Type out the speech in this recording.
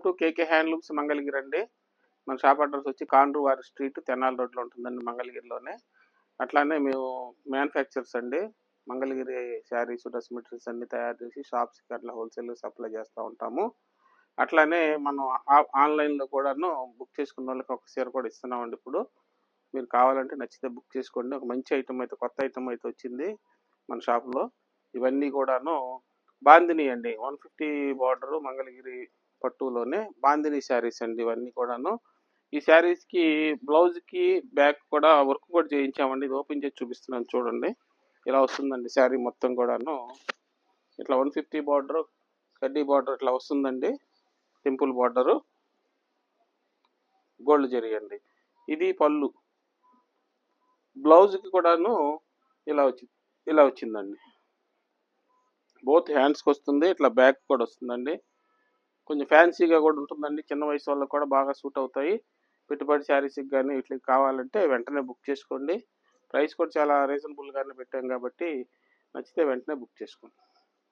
To KK handlooms Mangalagiri అండి. మన shop address వచ్చి కాండ్రువారి స్ట్రీట్, తెనాలి రోడ్లో ఉంటుందండి మంగళగిరిలోనే. అట్లానే మేము మ్యానుఫ్యాక్చర్స్ అండి. మంగళగిరి శారీస్, డ్రెస్ మెటీరియల్స్ అన్ని తయారు చేసి షాప్స్కి అట్లా హోల్సేల్ సప్లై చేస్తూ ఉంటాము. అట్లానే మనం ఆన్లైన్లో కూడాను బుక్ చేసుకున్న వాళ్ళకి ఒక చీర కూడా ఇస్తున్నామండి. ఇప్పుడు మీరు కావాలంటే నచ్చితే బుక్ చేసుకోండి. ఒక మంచి ఐటమ్ అయితే, కొత్త ఐటమ్ అయితే వచ్చింది మన షాప్లో. ఇవన్నీ కూడాను బాందిని అండి, 150 బార్డరు మంగళగిరి పట్టులోనే బాందిని శారీస్ అండి ఇవన్నీ కూడాను. ఈ శారీస్కి బ్లౌజ్కి బ్యాక్ కూడా వర్క్ కూడా చేయించామండి. ఇది ఓపెన్ చేసి చూపిస్తున్నాను చూడండి. ఇలా వస్తుందండి శారీ మొత్తం కూడాను. ఇట్లా 150 బార్డరు, కడ్డీ బార్డర్ ఇట్లా వస్తుందండి. సింపుల్ బార్డరు, గోల్డ్ జరీ అండి. ఇది పళ్ళు. బ్లౌజ్కి కూడాను ఇలా వచ్చిందండి. బోత్ హ్యాండ్స్కి వస్తుంది, ఇట్లా బ్యాక్ కూడా వస్తుందండి. కొంచెం ఫ్యాన్సీగా కూడా ఉంటుందండి. చిన్న వయసు వాళ్ళకి కూడా బాగా సూట్ అవుతాయి. పెట్టుబడి శారీస్కి కానీ వీటికి కావాలంటే వెంటనే బుక్ చేసుకోండి. ప్రైస్ కూడా చాలా రీజనబుల్గానే పెట్టాం కాబట్టి నచ్చితే వెంటనే బుక్ చేసుకోండి.